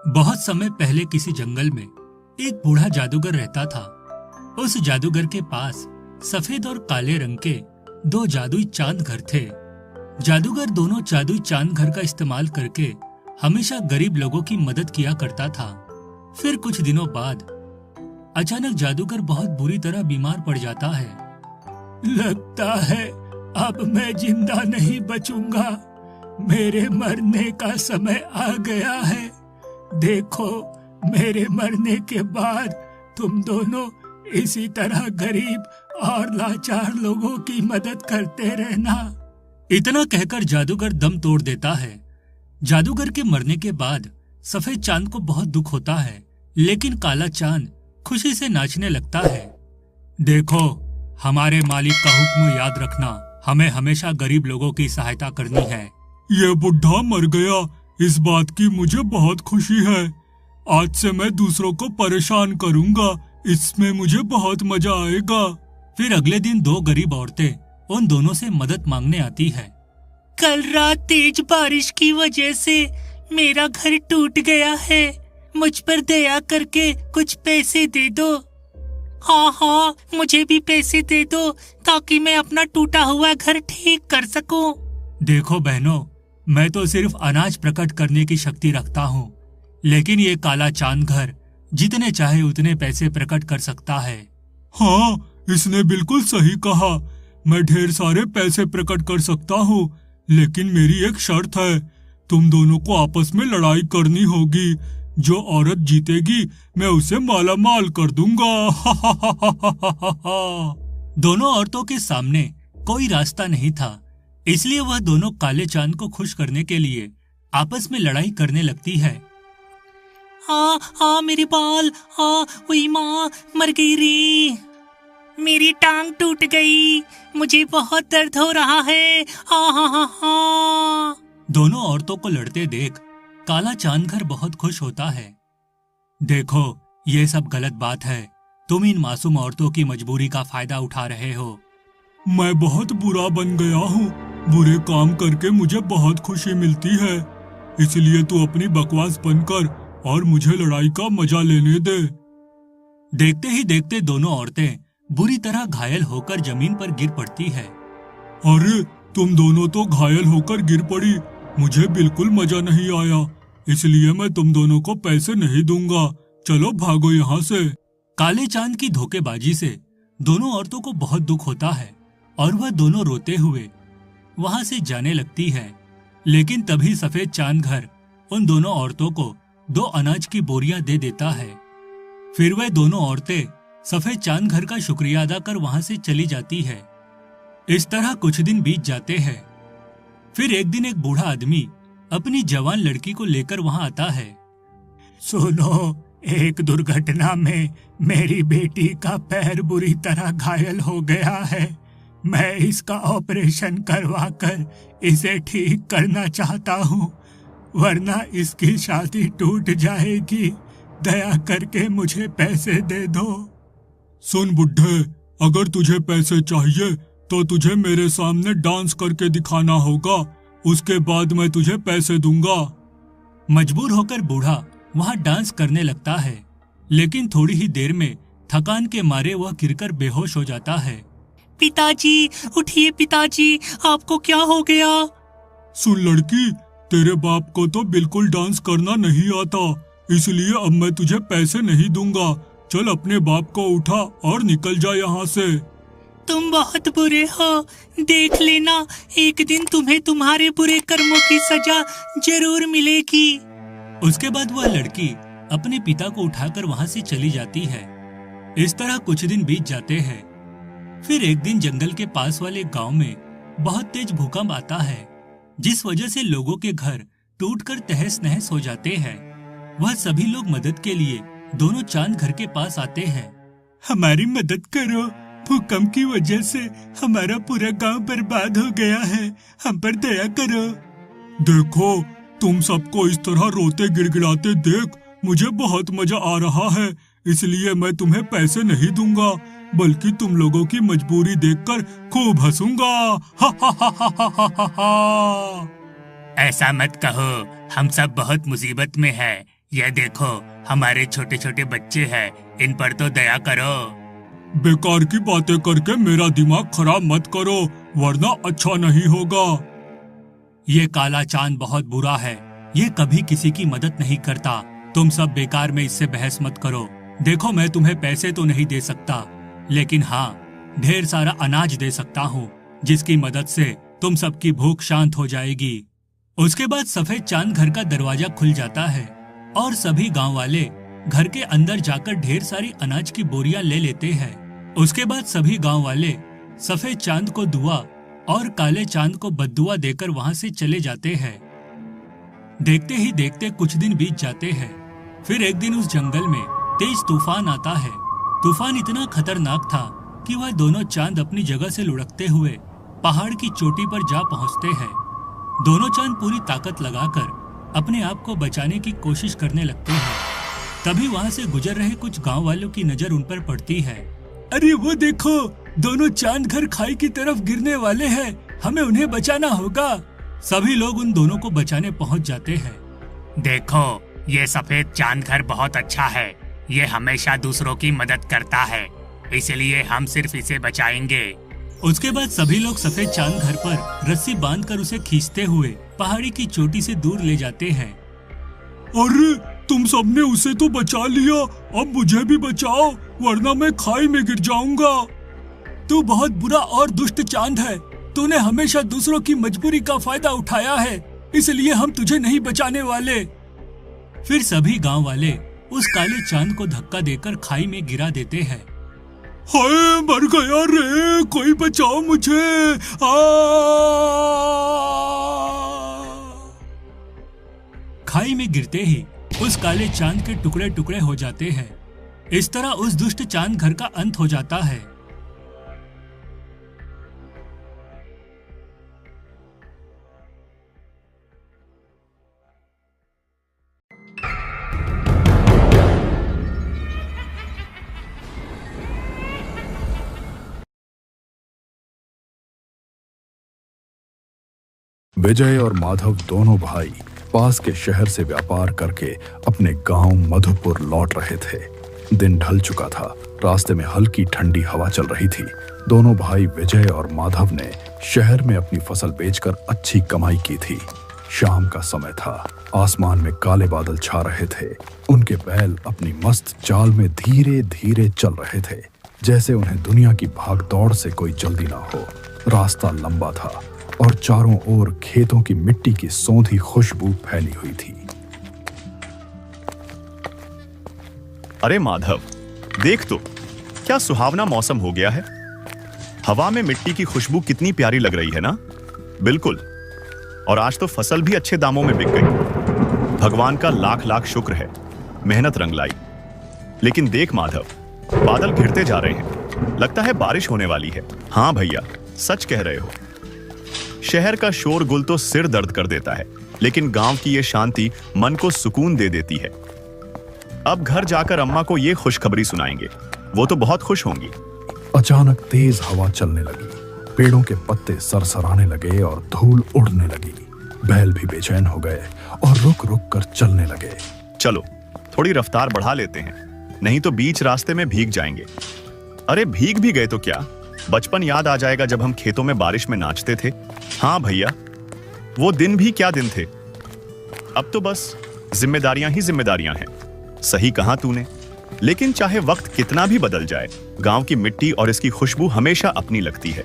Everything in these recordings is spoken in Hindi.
बहुत समय पहले किसी जंगल में एक बूढ़ा जादूगर रहता था। उस जादूगर के पास सफेद और काले रंग के दो जादुई चांद घर थे। जादूगर दोनों जादुई चांद घर का इस्तेमाल करके हमेशा गरीब लोगों की मदद किया करता था। फिर कुछ दिनों बाद अचानक जादूगर बहुत बुरी तरह बीमार पड़ जाता है। लगता है अब मैं जिंदा नहीं बचूंगा, मेरे मरने का समय आ गया है। देखो, मेरे मरने के बाद तुम दोनों इसी तरह गरीब और लाचार लोगों की मदद करते रहना। इतना कहकर जादूगर दम तोड़ देता है। जादूगर के मरने के बाद सफेद चांद को बहुत दुख होता है, लेकिन काला चांद खुशी से नाचने लगता है। देखो, हमारे मालिक का हुक्म याद रखना, हमें हमेशा गरीब लोगों की सहायता करनी है। ये बुढ़ा मर गया, इस बात की मुझे बहुत खुशी है। आज से मैं दूसरों को परेशान करूंगा, इसमें मुझे बहुत मजा आएगा। फिर अगले दिन दो गरीब औरतें उन दोनों से मदद मांगने आती है। कल रात तेज बारिश की वजह से मेरा घर टूट गया है, मुझ पर दया करके कुछ पैसे दे दो। हाँ, मुझे भी पैसे दे दो ताकि मैं अपना टूटा हुआ घर ठीक कर सकूं। देखो बहनों, मैं तो सिर्फ अनाज प्रकट करने की शक्ति रखता हूँ, लेकिन ये काला चांद घर जितने चाहे उतने पैसे प्रकट कर सकता है। हाँ, इसने बिल्कुल सही कहा। मैं ढेर सारे पैसे प्रकट कर सकता हूँ, लेकिन मेरी एक शर्त है। तुम दोनों को आपस में लड़ाई करनी होगी। जो औरत जीतेगी मैं उसे माला माल कर दूंगा। दोनों औरतों के सामने कोई रास्ता नहीं था, इसलिए वह दोनों काले चांद को खुश करने के लिए आपस में लड़ाई करने लगती है। मेरे बाल, वही माँ मर गई रे, मेरी टांग टूट गई, मुझे बहुत दर्द हो रहा है। दोनों औरतों को लड़ते देख काला चांद घर बहुत खुश होता है। देखो, ये सब गलत बात है, तुम इन मासूम औरतों की मजबूरी का फायदा उठा रहे हो। मैं बहुत बुरा बन गया हूँ, बुरे काम करके मुझे बहुत खुशी मिलती है, इसलिए तू अपनी बकवास बंद कर और मुझे लड़ाई का मजा लेने दे। देखते ही देखते दोनों औरतें बुरी तरह घायल होकर जमीन पर गिर पड़ती है। अरे, तुम दोनों तो घायल होकर गिर पड़ी, मुझे बिल्कुल मजा नहीं आया, इसलिए मैं तुम दोनों को पैसे नहीं दूंगा। चलो भागो यहाँ से। काले चांद की धोखेबाजी से दोनों औरतों को बहुत दुख होता है और वह दोनों रोते हुए वहां से जाने लगती है। लेकिन तभी सफेद चांद घर उन दोनों औरतों को दो अनाज की बोरियां दे देता है। फिर वह दोनों औरतें सफेद चांद घर का शुक्रिया अदा कर वहां से चली जाती है। इस तरह कुछ दिन बीत जाते हैं। फिर एक दिन एक बूढ़ा आदमी अपनी जवान लड़की को लेकर वहां आता है। सुनो, एक दुर्घटना में मेरी बेटी का पैर बुरी तरह घायल हो गया है। मैं इसका ऑपरेशन करवाकर इसे ठीक करना चाहता हूँ, वरना इसकी शादी टूट जाएगी। दया करके मुझे पैसे दे दो। सुन बुड्ढे, अगर तुझे पैसे चाहिए तो तुझे मेरे सामने डांस करके दिखाना होगा, उसके बाद मैं तुझे पैसे दूंगा। मजबूर होकर बूढ़ा वहां डांस करने लगता है, लेकिन थोड़ी ही देर में थकान के मारे वह गिरकर बेहोश हो जाता है। पिताजी, उठिए पिताजी, आपको क्या हो गया? सुन लड़की, तेरे बाप को तो बिल्कुल डांस करना नहीं आता, इसलिए अब मैं तुझे पैसे नहीं दूंगा। चल अपने बाप को उठा और निकल जा यहाँ से। तुम बहुत बुरे हो, देख लेना, एक दिन तुम्हें तुम्हारे बुरे कर्मों की सजा जरूर मिलेगी। उसके बाद वह लड़की अपने पिता को उठाकर वहां से चली जाती है। इस तरह कुछ दिन बीत जाते हैं। फिर एक दिन जंगल के पास वाले गांव में बहुत तेज भूकंप आता है, जिस वजह से लोगों के घर टूटकर तहस नहस हो जाते हैं। वह सभी लोग मदद के लिए दोनों चांद घर के पास आते हैं। हमारी मदद करो, भूकंप की वजह से हमारा पूरा गांव बर्बाद हो गया है, हम पर दया करो। देखो, तुम सबको इस तरह रोते गिड़गिड़ाते देख मुझे बहुत मजा आ रहा है, इसलिए मैं तुम्हें पैसे नहीं दूंगा, बल्कि तुम लोगों की मजबूरी देखकर खूब हंसूंगा। ऐसा मत कहो, हम सब बहुत मुसीबत में हैं। ये देखो, हमारे छोटे छोटे बच्चे हैं, इन पर तो दया करो। बेकार की बातें करके मेरा दिमाग खराब मत करो, वरना अच्छा नहीं होगा। ये काला चांद बहुत बुरा है, ये कभी किसी की मदद नहीं करता। तुम सब बेकार में इससे बहस मत करो। देखो, मैं तुम्हें पैसे तो नहीं दे सकता, लेकिन हाँ, ढेर सारा अनाज दे सकता हूँ, जिसकी मदद से तुम सबकी भूख शांत हो जाएगी। उसके बाद सफेद चांद घर का दरवाजा खुल जाता है और सभी गांव वाले घर के अंदर जाकर ढेर सारी अनाज की बोरियां ले लेते हैं। उसके बाद सभी गांव वाले सफेद चांद को दुआ और काले चांद को बद्दुआ देकर वहां से चले जाते हैं। देखते ही देखते कुछ दिन बीत जाते हैं। फिर एक दिन उस जंगल में तेज तूफान आता है। तूफान इतना खतरनाक था कि वह दोनों चांद अपनी जगह से लुढ़कते हुए पहाड़ की चोटी पर जा पहुंचते हैं। दोनों चांद पूरी ताकत लगाकर अपने आप को बचाने की कोशिश करने लगते हैं। तभी वहां से गुजर रहे कुछ गांव वालों की नजर उन पर पड़ती है। अरे वो देखो, दोनों चांद घर खाई की तरफ गिरने वाले हैं, हमें उन्हें बचाना होगा। सभी लोग उन दोनों को बचाने पहुंच जाते हैं। देखो, ये सफेद चांद घर बहुत अच्छा है, ये हमेशा दूसरों की मदद करता है, इसलिए हम सिर्फ इसे बचाएंगे। उसके बाद सभी लोग सफेद चांद घर पर रस्सी बांधकर उसे खींचते हुए पहाड़ी की चोटी से दूर ले जाते हैं। अरे तुम सबने उसे तो बचा लिया, अब मुझे भी बचाओ, वरना मैं खाई में गिर जाऊंगा। तू बहुत बुरा और दुष्ट चांद है, तूने हमेशा दूसरों की मजबूरी का फायदा उठाया है, इसलिए हम तुझे नहीं बचाने वाले। फिर सभी गांव वाले उस काले चांद को धक्का देकर खाई में गिरा देते हैं। हाय, मर गया रे, कोई बचाओ मुझे। खाई में गिरते ही उस काले चांद के टुकड़े टुकड़े हो जाते हैं। इस तरह उस दुष्ट चांद घर का अंत हो जाता है। विजय और माधव दोनों भाई पास के शहर से व्यापार करके अपने गांव मधुपुर लौट रहे थे। दिन ढल चुका था, रास्ते में हल्की ठंडी हवा चल रही थी। दोनों भाई विजय और माधव ने शहर में अपनी फसल बेचकर अच्छी कमाई की थी। शाम का समय था, आसमान में काले बादल छा रहे थे। उनके बैल अपनी मस्त चाल में धीरे धीरे चल रहे थे, जैसे उन्हें दुनिया की भागदौड़ से कोई जल्दी ना हो। रास्ता लंबा था और चारों ओर खेतों की मिट्टी की सौंधी खुशबू फैली हुई थी। अरे माधव, देख तो, क्या सुहावना मौसम हो गया है। हवा में मिट्टी की खुशबू कितनी प्यारी लग रही है ना। बिल्कुल, और आज तो फसल भी अच्छे दामों में बिक गई। भगवान का लाख लाख शुक्र है, मेहनत रंग लाई। लेकिन देख माधव, बादल घिरते जा रहे हैं, लगता है बारिश होने वाली है। हाँ भैया, सच कह रहे हो। शहर का शोरगुल तो सिर दर्द कर देता है, लेकिन गांव की ये शांति मन को सुकून दे देती है। अब घर जाकर अम्मा को ये खुशखबरी सुनाएंगे, वो तो बहुत खुश होंगी। अचानक तेज हवा चलने लगी, पेड़ों के पत्ते सरसराने लगे और धूल उड़ने लगी। बैल भी बेचैन हो गए और रुक रुक कर चलने लगे। चलो थोड़ी रफ्तार बढ़ा लेते हैं, नहीं तो बीच रास्ते में भीग जाएंगे। अरे भीग भी गए तो क्या, बचपन याद आ जाएगा जब हम खेतों में बारिश में नाचते थे। हाँ भैया, वो दिन भी क्या दिन थे। अब तो बस जिम्मेदारियां ही जिम्मेदारियां हैं। सही कहा तूने, लेकिन चाहे वक्त कितना भी बदल जाए, गांव की मिट्टी और इसकी खुशबू हमेशा अपनी लगती है।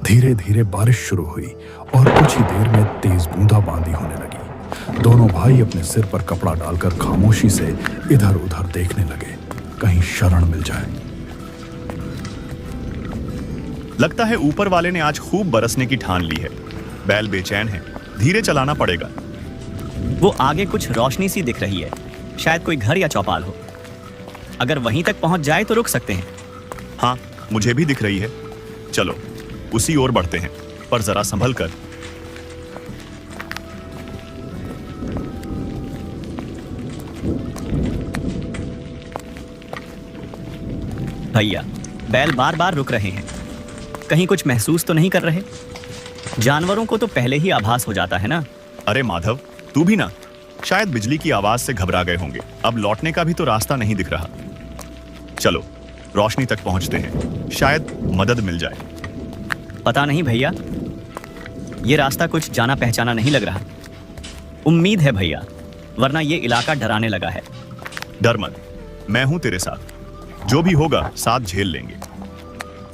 धीरे धीरे बारिश शुरू हुई और कुछ ही देर में तेज बूंदाबांदी होने लगी। दोनों भाई अपने सिर पर कपड़ा डालकर खामोशी से इधर उधर देखने लगे, कहीं शरण मिल जाए। लगता है ऊपर वाले ने आज खूब बरसने की ठान ली है। बैल बेचैन है, धीरे चलाना पड़ेगा। वो आगे कुछ रोशनी सी दिख रही है, शायद कोई घर या चौपाल हो। अगर वहीं तक पहुंच जाए तो रुक सकते हैं। हाँ, मुझे भी दिख रही है। चलो उसी ओर बढ़ते हैं, पर जरा संभल कर। भैया, बैल बार बार रुक रहे हैं, कहीं कुछ महसूस तो नहीं कर रहे? जानवरों को तो पहले ही आभास हो जाता है ना। अरे माधव, तू भी ना। शायद बिजली की आवाज से घबरा गए होंगे। अब लौटने का भी तो रास्ता नहीं दिख रहा। चलो रोशनी तक पहुंचते हैं, शायद मदद मिल जाए। पता नहीं भैया, ये रास्ता कुछ जाना पहचाना नहीं लग रहा। उम्मीद है भैया, वरना ये इलाका डराने लगा है। डर मत, मैं हूं तेरे साथ। जो भी होगा साथ झेल लेंगे।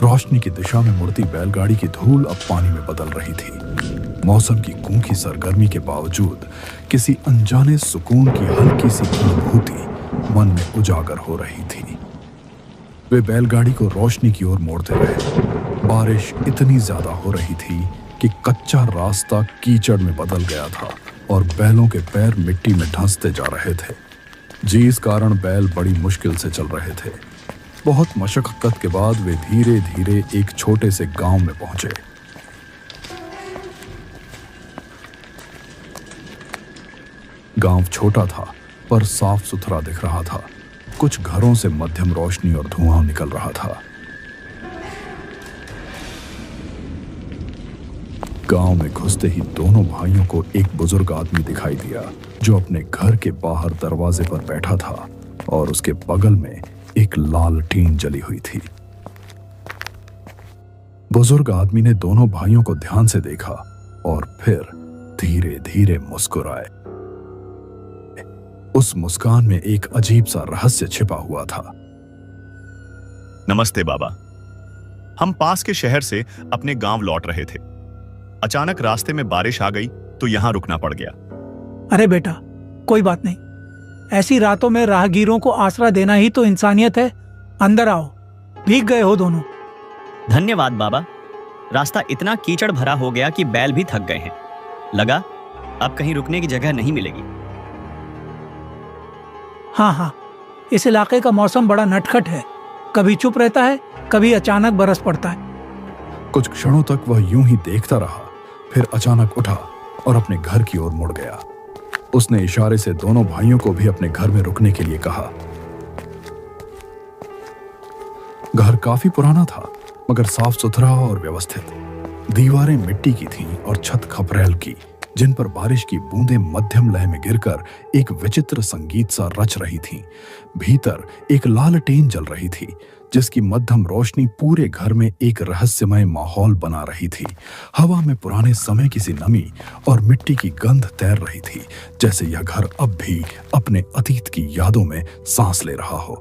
रोशनी की दिशा में मुड़ती बैलगाड़ी की धूल अब पानी में बदल रही थी। मौसम की गूंगी सरगर्मी के बावजूद किसी अनजाने सुकून की हल्की सी अनुभूति मन में उजागर हो रही थी। वे बैलगाड़ी को रोशनी की ओर मोड़ते रहे। बारिश इतनी ज्यादा हो रही थी कि कच्चा रास्ता कीचड़ में बदल गया था और बैलों के पैर मिट्टी में धंसते जा रहे थे, जिस कारण बैल बड़ी मुश्किल से चल रहे थे। बहुत मशक्कत के बाद वे धीरे धीरे एक छोटे से गांव में पहुंचे। गांव छोटा था पर साफ सुथरा दिख रहा था। कुछ घरों से मध्यम रोशनी और धुआं निकल रहा था। गांव में घुसते ही दोनों भाइयों को एक बुजुर्ग आदमी दिखाई दिया जो अपने घर के बाहर दरवाजे पर बैठा था और उसके बगल में एक लाल टीन जली हुई थी। बुजुर्ग आदमी ने दोनों भाइयों को ध्यान से देखा और फिर धीरे धीरे मुस्कुराए। उस मुस्कान में एक अजीब सा रहस्य छिपा हुआ था। नमस्ते बाबा। हम पास के शहर से अपने गांव लौट रहे थे। अचानक रास्ते में बारिश आ गई तो यहां रुकना पड़ गया। अरे बेटा, कोई बात नहीं। ऐसी रातों में राहगीरों को आसरा देना ही तो इंसानियत है। अंदर आओ, भीग गए हो दोनों। धन्यवाद बाबा। रास्ता इतना कीचड़ भरा हो गया कि बैल भी थक गए हैं। लगा अब कहीं रुकने की जगह नहीं मिलेगी। हाँ, इस इलाके का मौसम बड़ा नटखट है। कभी चुप रहता है, कभी अचानक बरस पड़ता है। कुछ क्षणों तक वह यूं ही देखता रहा, फिर अचानक उठा और अपने घर की ओर मुड़ गया। उसने इशारे से दोनों भाइयों को भी अपने घर में रुकने के लिए कहा। घर काफी पुराना था मगर साफ सुथरा और व्यवस्थित। दीवारें मिट्टी की थीं और छत खपरेल की, जिन पर बारिश की बूंदें मध्यम लय में गिरकर एक विचित्र संगीत सा रच रही थीं। भीतर एक लालटेन जल रही थी जिसकी मध्यम रोशनी पूरे घर में एक रहस्यमय माहौल बना रही थी। हवा में पुराने समय की सी नमी और मिट्टी की गंध तैर रही थी, जैसे यह घर अब भी अपने अतीत की यादों में सांस ले रहा हो।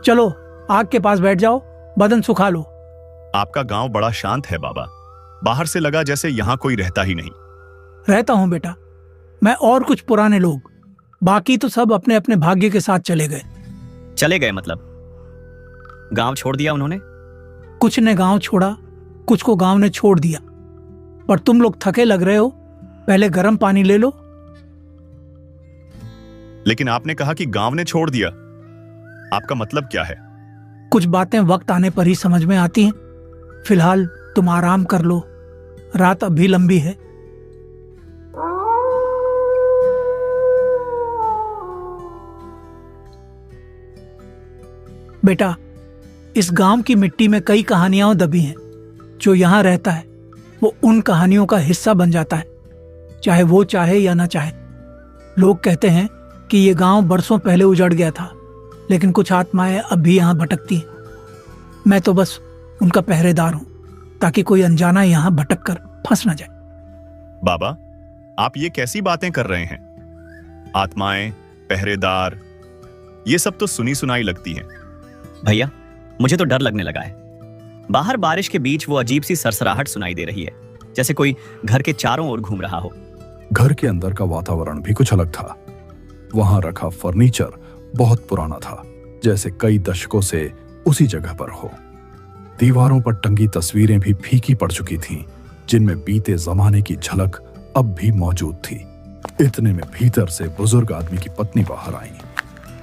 चलो आग के पास बैठ जाओ, बदन सुखा लो। आपका गांव बड़ा शांत है बाबा। बाहर से लगा जैसे यहां कोई रहता ही नहीं। रहता हूं बेटा, मैं और कुछ पुराने लोग। बाकी तो सब अपने अपने भाग्य के साथ चले गए। चले गए मतलब गांव छोड़ दिया उन्होंने? कुछ ने गांव छोड़ा, कुछ को गांव ने छोड़ दिया। पर तुम लोग थके लग रहे हो, पहले गर्म पानी ले लो। लेकिन आपने कहा कि गांव ने छोड़ दिया। आपका मतलब क्या है? कुछ बातें वक्त आने पर ही समझ में आती हैं। फिलहाल तुम आराम कर लो, रात अब भी लंबी है। बेटा, इस गांव की मिट्टी में कई कहानियां दबी हैं। जो यहां रहता है वो उन कहानियों का हिस्सा बन जाता है, चाहे वो चाहे या ना चाहे। लोग कहते हैं कि ये गांव बरसों पहले उजड़ गया था, लेकिन कुछ आत्माएं अब भी यहां भटकती हैं। मैं तो बस उनका पहरेदार हूं, ताकि कोई अनजाना यहां भटक कर फंस न जाए। बाबा, आप ये कैसी बातें कर रहे हैं? आत्माएं, पहरेदार, ये सब तो सुनी सुनाई लगती हैं। भैया, मुझे तो डर लगने लगा है। बाहर बारिश के बीच वो अजीब सी सरसराहट सुनाई दे रही है, जैसे कोई घर के चारों ओर घूम रहा हो। घर के अंदर का वातावरण भी कुछ अलग था। वहां रखा फर्नीचर बहुत पुराना था, जैसे कई दशकों से उसी जगह पर हो। दीवारों पर टंगी तस्वीरें भी फीकी पड़ चुकी थीं, जिनमें बीते जमाने की झलक अब भी मौजूद थी। इतने में भीतर से बुजुर्ग आदमी की पत्नी बाहर आई।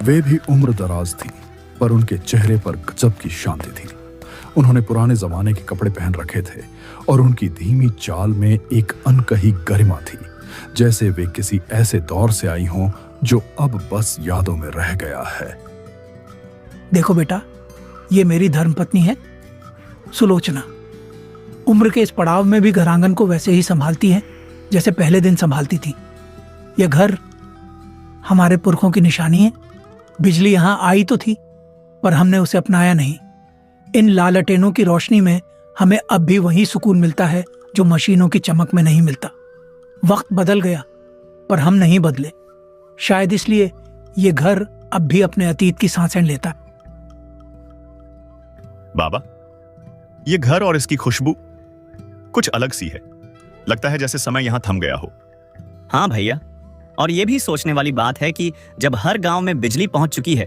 वे भी उम्र दराज थी, पर उनके चेहरे पर गजब की शांति थी। उन्होंने पुराने जमाने के कपड़े पहन रखे थे और उनकी धीमी चाल में एक अनकही गरिमा थी, जैसे वे किसी ऐसे दौर से आई हों जो अब बस यादों में रह गया है। देखो बेटा, ये मेरी धर्मपत्नी है, सुलोचना। उम्र के इस पड़ाव में भी घरांगन को वैसे ही संभालती हैं जैसे पहले दिन संभालती थी। यह घर हमारे पुरखों की निशानी है। बिजली यहाँ आई तो थी, पर हमने उसे अपनाया नहीं। इन लालटेनों की रोशनी में हमें अब भी वही सुकून मिलता है जो मशीनों की चमक में नहीं मिलता। वक्त बदल गया, पर हम नहीं बदले। शायद इसलिए ये घर अब भी अपने अतीत की सांसें लेता है। बाबा, ये घर और इसकी खुशबू कुछ अलग सी है। लगता है जैसे समय यहां थम गया हो। हाँ भैया, और ये भी सोचने वाली बात है कि जब हर गांव में बिजली पहुंच चुकी है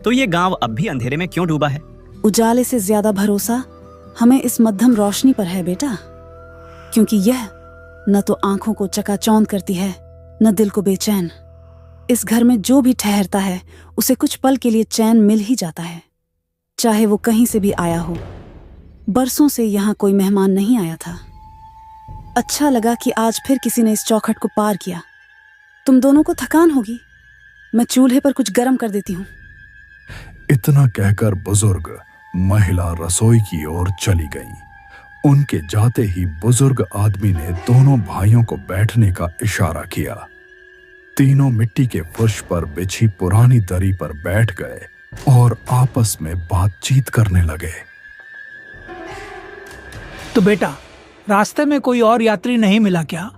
तो ये गांव अब भी अंधेरे में क्यों डूबा है? उजाले से ज्यादा भरोसा हमें इस मध्यम रोशनी पर है बेटा, क्योंकि यह न तो आंखों को चकाचौंध करती है न दिल को बेचैन। इस घर में जो भी ठहरता है उसे कुछ पल के लिए चैन मिल ही जाता है, चाहे वो कहीं से भी आया हो। बरसों से यहाँ कोई मेहमान नहीं आया था। अच्छा लगा कि आज फिर किसी ने इस चौखट को पार किया। तुम दोनों को थकान होगी, मैं चूल्हे पर कुछ गर्म कर देती हूँ। इतना कहकर बुजुर्ग महिला रसोई की ओर चली गई। उनके जाते ही बुजुर्ग आदमी ने दोनों भाइयों को बैठने का इशारा किया। तीनों मिट्टी के फर्श पर बिछी पुरानी दरी पर बैठ गए और आपस में बातचीत करने लगे। तो बेटा, रास्ते में कोई और यात्री नहीं मिला क्या?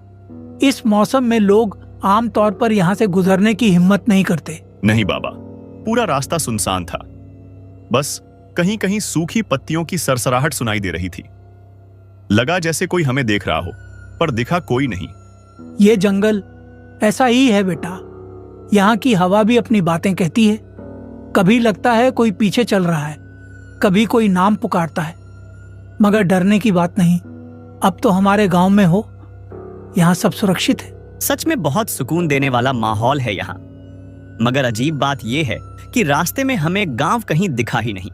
इस मौसम में लोग आम तौर पर यहाँ से गुजरने की हिम्मत नहीं करते। नहीं बाबा, पूरा रास्ता सुनसान था। बस कहीं कहीं सूखी पत्तियों की सरसराहट सुनाई दे रही थी। लगा जैसे कोई हमें देख रहा हो, पर दिखा कोई नहीं। ये जंगल ऐसा ही है बेटा। यहाँ की हवा भी अपनी बातें कहती है। कभी लगता है कोई पीछे चल रहा है, कभी कोई नाम पुकारता है, मगर डरने की बात नहीं। अब तो हमारे गांव में हो, यहाँ सब सुरक्षित है। सच में बहुत सुकून देने वाला माहौल है यहाँ। मगर अजीब बात यह है कि रास्ते में हमें गांव कहीं दिखा ही नहीं।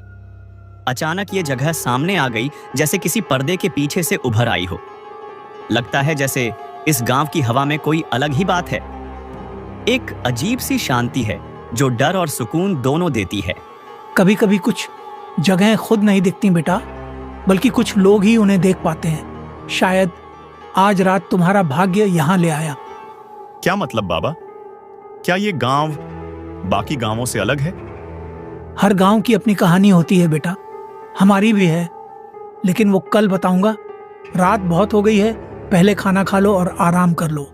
अचानक ये जगह सामने आ गई, जैसे किसी पर्दे के पीछे से उभर आई हो। लगता है जैसे इस गांव की हवा में कोई अलग ही बात है। एक अजीब सी शांति है जो डर और सुकून दोनों देती है। कभी कभी कुछ जगहें खुद नहीं दिखती बेटा, बल्कि कुछ लोग ही उन्हें देख पाते हैं। शायद आज रात तुम्हारा भाग्य यहाँ ले आया। क्या मतलब बाबा? क्या ये गांव बाकी गांवों से अलग है? हर गांव की अपनी कहानी होती है बेटा, हमारी भी है, लेकिन वो कल बताऊंगा। रात बहुत हो गई है, पहले खाना खा लो और आराम कर लो।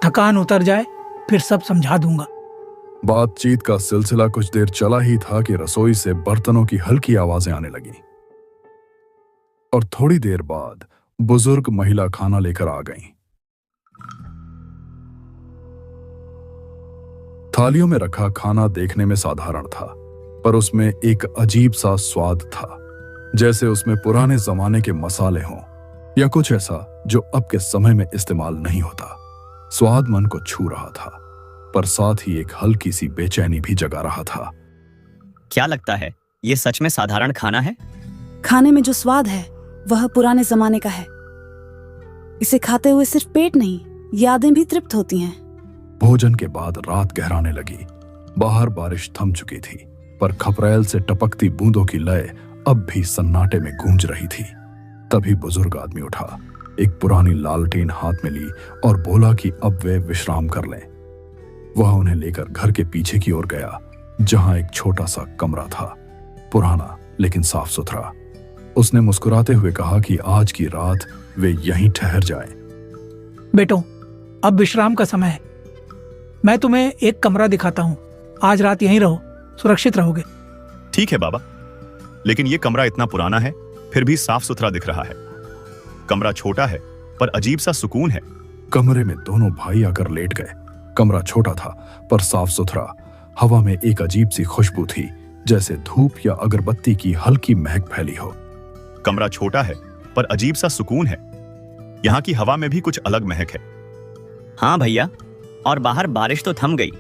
थकान उतर जाए फिर सब समझा दूंगा। बातचीत का सिलसिला कुछ देर चला ही था कि रसोई से बर्तनों की हल्की आवाजें आने लगी और थोड़ी देर बाद बुजुर्ग महिला खाना लेकर आ गईं। थालियों में रखा खाना देखने में साधारण था, पर उसमें एक अजीब सा स्वाद था, जैसे उसमें पुराने जमाने के मसाले हों या कुछ ऐसा जो अब के समय में इस्तेमाल नहीं होता। स्वाद मन को छू रहा था, पर साथ ही एक हल्की सी बेचैनी भी जगा रहा था। क्या लगता है ये सच में साधारण खाना है? खाने में जो स्वाद है वह पुराने जमाने का है। इसे खाते हुए सिर्फ पेट नहीं, यादें भी तृप्त होती हैं। भोजन के बाद रात गहराने लगी। बाहर बारिश थम चुकी थी, पर खपरेल से टपकती बूंदों की लय अब भी सन्नाटे में गूंज रही थी। तभी बुजुर्ग आदमी उठा, एक पुरानी लालटेन हाथ में ली और बोला कि अब वे विश्राम कर लें। वह उन्हें लेकर घर के पीछे की ओर गया, जहां एक छोटा सा कमरा था, पुराना लेकिन साफ सुथरा। उसने मुस्कुराते हुए कहा कि आज की रात वे यहीं ठहर जाएं। बेटो, अब विश्राम का समय है। मैं तुम्हें एक कमरा दिखाता हूँ। आज रात यहीं रहो, सुरक्षित रहोगे। ठीक है बाबा, लेकिन ये कमरा इतना पुराना है, फिर भी साफ सुथरा दिख रहा है। कमरा छोटा है, पर अजीब सा सुकून है। कमरे में दोनों भाई आकर लेट गए। कमरा छोटा था, पर साफ सुथरा। हवा में एक अजीब सी खुशबू थी, जैसे धूप या अगरबत्ती की हल्की महक फैली हो। कमरा छोटा है, पर अजीब सा सुकून है। यहाँ की हवा में भी कुछ अलग महक है। हाँ भैया, और बाहर बारिश तो थम गई,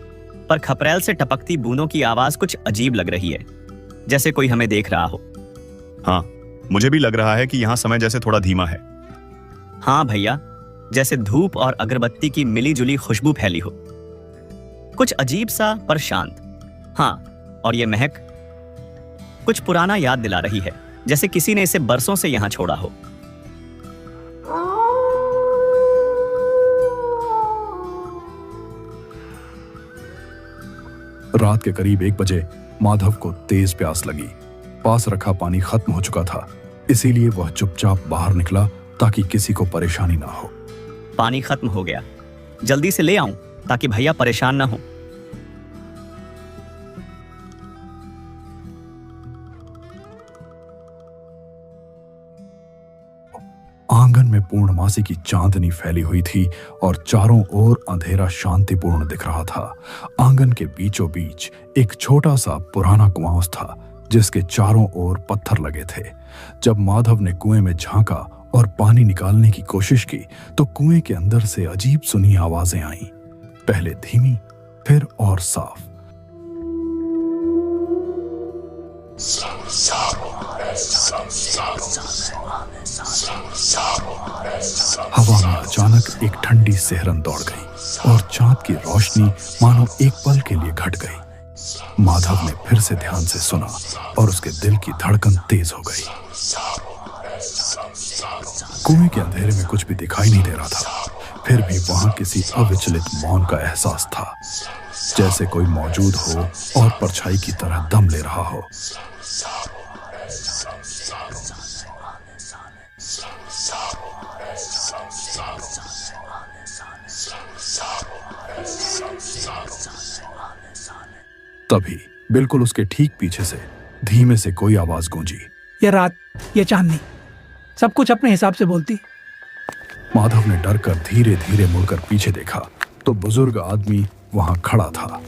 पर खपरेल से टपकती बूंदों की आवाज कुछ अजीब लग रही है, जैसे कोई हमें देख रहा हो। हाँ, मुझे भी लग रहा है कि यहाँ समय जैसे थोड़ा धीमा है। हाँ भैया, जैसे धूप और अगरबत्ती की मिली जुली खुशबू फैली हो। कुछ अजीब सा पर शांत। हाँ, और ये महक कुछ पुराना याद दिला रही है, जैसे किसी ने इसे बरसों से यहाँ छोड़ा हो। रात के करीब 1 बजे माधव को तेज प्यास लगी। पास रखा पानी खत्म हो चुका था, इसीलिए वह चुपचाप बाहर निकला ताकि किसी को परेशानी ना हो। पानी खत्म हो गया, जल्दी से ले आऊं ताकि भैया परेशान ना हो। आंगन में पूर्णमासी की चांदनी फैली हुई थी और चारों ओर अंधेरा शांतिपूर्ण दिख रहा था। आंगन के बीचों बीच एक छोटा सा पुराना कुआं था जिसके चारों ओर पत्थर लगे थे। जब माधव ने कुएं में झांका और पानी निकालने की कोशिश की तो कुएं के अंदर से अजीब सुनी आवाजें आईं, पहले धीमी फिर और साफ। हवा में अचानक एक ठंडी सिहरन दौड़ गई और चांद की रोशनी मानो एक पल के लिए घट गई। माधव ने फिर से ध्यान से सुना और उसके दिल की धड़कन तेज हो गई। कुएं के अंधेरे में कुछ भी दिखाई नहीं दे रहा था, फिर भी वहां किसी अविचलित मौन का एहसास था, जैसे कोई मौजूद हो और परछाई की तरह दम ले रहा हो। तभी बिल्कुल उसके ठीक पीछे से धीमे से कोई आवाज गूंजी। ये रात, ये चांदनी, सब कुछ अपने हिसाब से बोलती। माधव ने डर कर धीरे धीरे मुड़कर पीछे देखा तो बुजुर्ग आदमी वहां खड़ा था।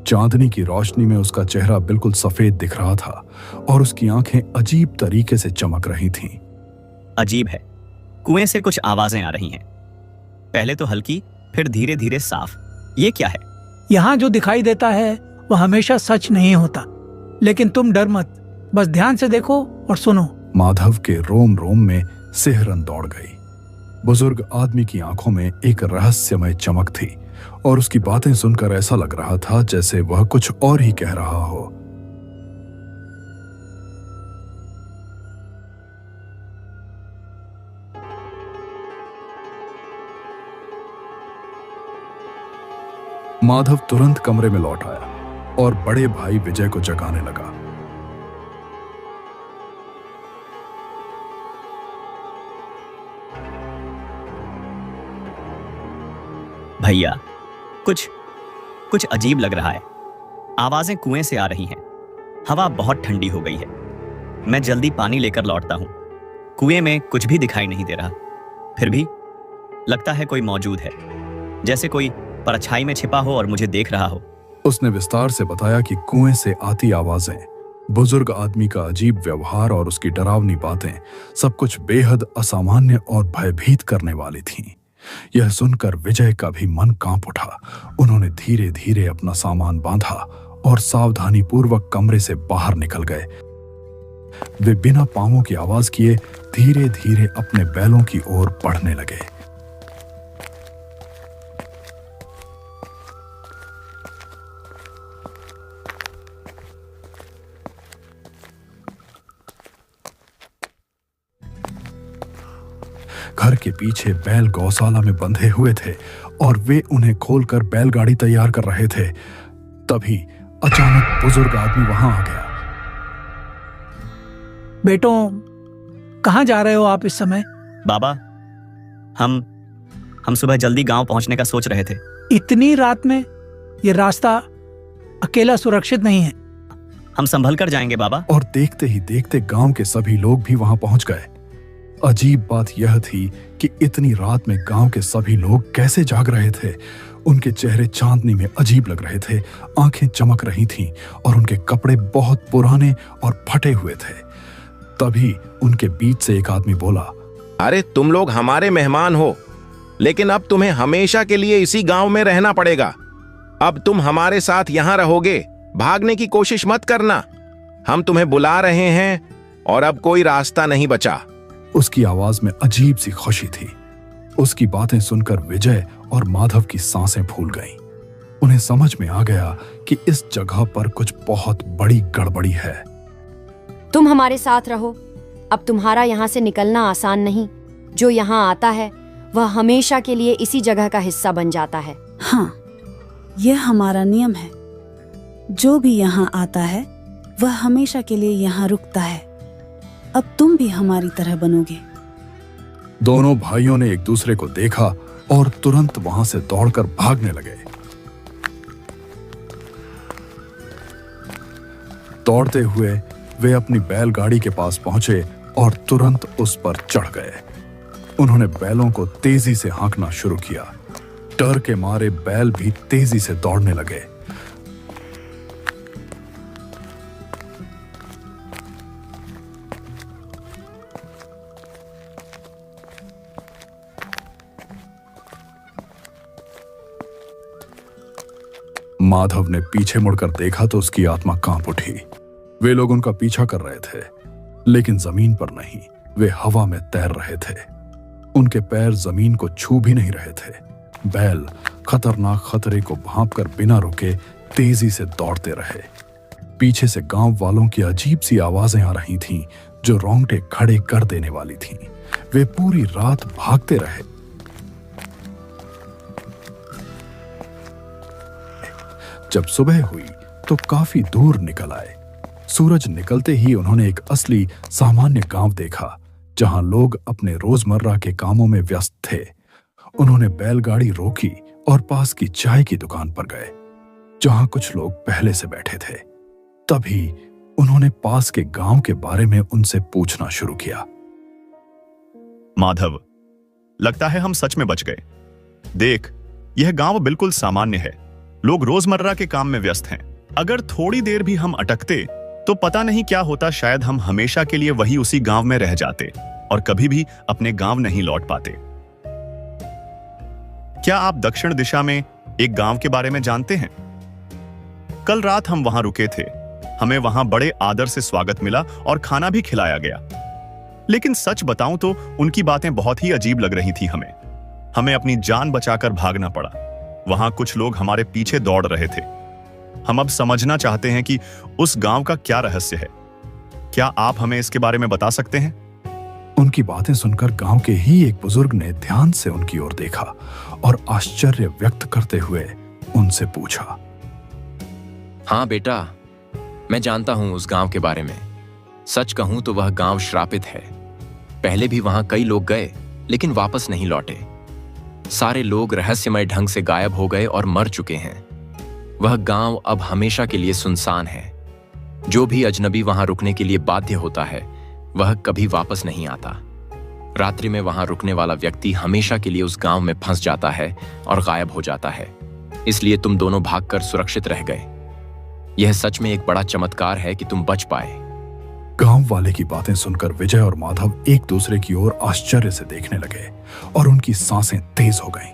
चांदनी की रोशनी में उसका चेहरा बिल्कुल सफेद दिख रहा था और उसकी आंखें अजीब तरीके से चमक रही थीं। अजीब है, कुएं से कुछ आवाजें आ रही हैं, पहले तो हल्की फिर धीरे धीरे साफ। ये क्या है? यहाँ जो दिखाई देता है वह हमेशा सच नहीं होता, लेकिन तुम डर मत, बस ध्यान से देखो और सुनो। माधव के रोम रोम में सिहरन दौड़ गई। बुजुर्ग आदमी की आंखों में एक रहस्यमय चमक थी और उसकी बातें सुनकर ऐसा लग रहा था जैसे वह कुछ और ही कह रहा हो। माधव तुरंत कमरे में लौट आया और बड़े भाई विजय को जगाने लगा। भैया, कुछ अजीब लग रहा है। आवाजें कुएं से आ रही हैं, हवा बहुत ठंडी हो गई है। मैं जल्दी पानी लेकर लौटता हूं। कुएं में कुछ भी दिखाई नहीं दे रहा, फिर भी लगता है कोई मौजूद है, जैसे कोई परछाई में छिपा हो और मुझे देख रहा हो। उसने विस्तार से बताया कि कुएं से आती आवाजें, बुजुर्ग आदमी का अजीब व्यवहार और उसकी डरावनी बातें सब कुछ बेहद असामान्य और भयभीत करने वाली थीं। यह सुनकर विजय का भी मन कांप उठा। उन्होंने धीरे धीरे अपना सामान बांधा और सावधानी पूर्वक कमरे से बाहर निकल गए। वे बिना पांवों की आवाज किए धीरे धीरे अपने बैलों की ओर बढ़ने लगे। घर के पीछे बैल गौशाला में बंधे हुए थे और वे उन्हें खोलकर बैलगाड़ी तैयार कर रहे थे। तभी अचानक बुजुर्ग आदमी वहां आ गया। बेटों, कहाँ जा रहे हो आप इस समय? बाबा, हम सुबह जल्दी गांव पहुंचने का सोच रहे थे। इतनी रात में? ये रास्ता अकेला सुरक्षित नहीं है। हम संभल कर जाएंगे बाबा। और देखते ही देखते गांव के सभी लोग भी वहां पहुंच गए। अजीब बात यह थी कि इतनी रात में गांव के सभी लोग कैसे जाग रहे थे। उनके चेहरे चांदनी में अजीब लग रहे थे, आंखें चमक रही थीं और उनके कपड़े बहुत पुराने और फटे हुए थे। तभी उनके बीच से एक आदमी बोला, अरे तुम लोग हमारे मेहमान हो, लेकिन अब तुम्हें हमेशा के लिए इसी गांव में रहना पड़ेगा। अब तुम हमारे साथ यहां रहोगे, भागने की कोशिश मत करना। हम तुम्हें बुला रहे हैं और अब कोई रास्ता नहीं बचा। उसकी आवाज में अजीब सी खुशी थी। उसकी बातें सुनकर विजय और माधव की सांसें फूल गईं। उन्हें समझ में आ गया कि इस जगह पर कुछ बहुत बड़ी गड़बड़ी है। तुम हमारे साथ रहो, अब तुम्हारा यहाँ से निकलना आसान नहीं। जो यहाँ आता है वह हमेशा के लिए इसी जगह का हिस्सा बन जाता है। हाँ, यह हमारा नियम है। जो भी यहाँ आता है वह हमेशा के लिए यहाँ रुकता है। अब तुम भी हमारी तरह बनोगे। दोनों भाइयों ने एक दूसरे को देखा और तुरंत वहां से दौड़कर भागने लगे। दौड़ते हुए वे अपनी बैलगाड़ी के पास पहुंचे और तुरंत उस पर चढ़ गए। उन्होंने बैलों को तेजी से हाँकना शुरू किया। डर के मारे बैल भी तेजी से दौड़ने लगे। माधव ने पीछे मुड़कर देखा तो उसकी आत्मा कांप उठी। वे लोग उनका पीछा कर रहे थे, लेकिन जमीन पर नहीं, वे हवा में तैर रहे थे। उनके पैर जमीन को छू भी नहीं रहे थे। बैल खतरनाक खतरे को भांपकर बिना रुके तेजी से दौड़ते रहे। पीछे से गांव वालों की अजीब सी आवाजें आ रही थीं, जो रोंगटे खड़े कर देने वाली थीं। वे पूरी रात भागते रहे। जब सुबह हुई तो काफी दूर निकल आए। सूरज निकलते ही उन्होंने एक असली सामान्य गांव देखा, जहां लोग अपने रोजमर्रा के कामों में व्यस्त थे। उन्होंने बैलगाड़ी रोकी और पास की चाय की दुकान पर गए, जहां कुछ लोग पहले से बैठे थे। तभी उन्होंने पास के गांव के बारे में उनसे पूछना शुरू किया। माधव, लगता है हम सच में बच गए। देख, यह गांव बिल्कुल सामान्य है। लोग रोजमर्रा के काम में व्यस्त हैं। अगर थोड़ी देर भी हम अटकते तो पता नहीं क्या होता। शायद हम हमेशा के लिए वही उसी गांव में रह जाते और कभी भी अपने गांव नहीं लौट पाते। क्या आप दक्षिण दिशा में एक गांव के बारे में जानते हैं? कल रात हम वहां रुके थे। हमें वहां बड़े आदर से स्वागत मिला और खाना भी खिलाया गया। लेकिन सच बताऊं तो उनकी बातें बहुत ही अजीब लग रही थी। हमें अपनी जान बचाकर भागना पड़ा। वहां कुछ लोग हमारे पीछे दौड़ रहे थे। हम अब समझना चाहते हैं कि उस गांव का क्या रहस्य है। क्या आप हमें इसके बारे में बता सकते हैं? उनकी बातें सुनकर गांव के ही एक बुजुर्ग ने ध्यान से उनकी ओर देखा और आश्चर्य व्यक्त करते हुए उनसे पूछा। हाँ बेटा, मैं जानता हूं उस गांव के बारे में। सच कहूं तो वह गांव श्रापित है। पहले भी वहां कई लोग गए, लेकिन वापस नहीं लौटे। सारे लोग रहस्यमय ढंग से गायब हो गए और मर चुके हैं। वह गांव अब हमेशा के लिए सुनसान है। जो भी अजनबी वहां रुकने के लिए बाध्य होता है, वह कभी वापस नहीं आता। रात्रि में वहां रुकने वाला व्यक्ति हमेशा के लिए उस गांव में फंस जाता है और गायब हो जाता है। इसलिए तुम दोनों भागकर सुरक्षित रह गए। यह सच में एक बड़ा चमत्कार है कि तुम बच पाए। गांव वाले की बातें सुनकर विजय और माधव एक दूसरे की ओर आश्चर्य से देखने लगे और उनकी सांसें तेज हो गईं।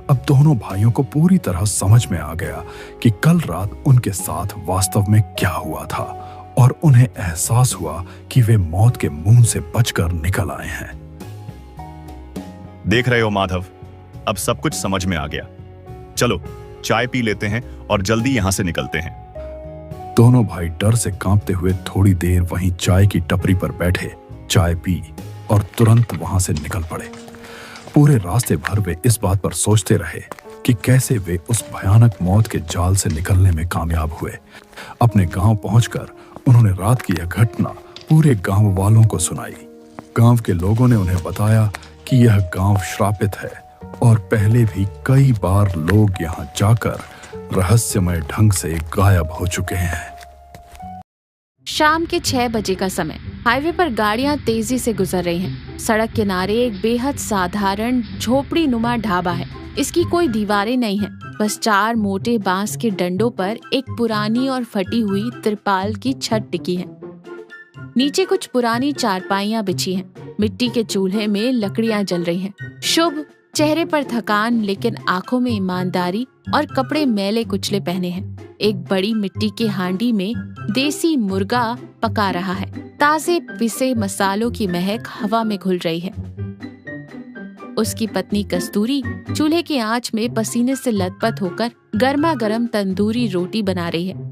अब दोनों भाइयों को पूरी तरह समझ में आ गया कि कल रात उनके साथ वास्तव में क्या हुआ था, और उन्हें एहसास हुआ कि वे मौत के मुंह से बचकर निकल आए हैं। देख रहे हो माधव, अब सब कुछ समझ में आ गया। चलो चाय पी लेते हैं और जल्दी यहां से निकलते हैं। दोनों भाई डर से कांपते हुए थोड़ी देर वहीं चाय की टपरी पर बैठे, चाय पी और तुरंत वहां से निकल पड़े। पूरे रास्ते भर वे इस बात पर सोचते रहे कि कैसे वे उस भयानक मौत के जाल से निकलने में कामयाब हुए। अपने गांव पहुंचकर उन्होंने रात की यह घटना पूरे गांव वालों को सुनाई। गांव के लोगों ने उन्हें बताया कि यह गांव श्रापित है और पहले भी कई बार लोग यहां जाकर रहस्यमय ढंग से गायब हो चुके हैं। शाम के 6 बजे का समय। हाईवे पर गाड़ियां तेजी से गुजर रही हैं। सड़क किनारे एक बेहद साधारण झोपड़ी नुमा ढाबा है। इसकी कोई दीवारें नहीं है, बस 4 मोटे बांस के डंडों पर एक पुरानी और फटी हुई तिरपाल की छत टिकी है। नीचे कुछ पुरानी चारपाइयां बिछी हैं। मिट्टी के चूल्हे में लकड़ियां जल रही हैं। शुभ चेहरे पर थकान, लेकिन आंखों में ईमानदारी और कपड़े मैले कुचले पहने हैं। एक बड़ी मिट्टी की हांडी में देसी मुर्गा पका रहा है। ताजे पिसे मसालों की महक हवा में घुल रही है। उसकी पत्नी कस्तूरी चूल्हे की आंच में पसीने से लथपथ होकर गर्मा गर्म तंदूरी रोटी बना रही है।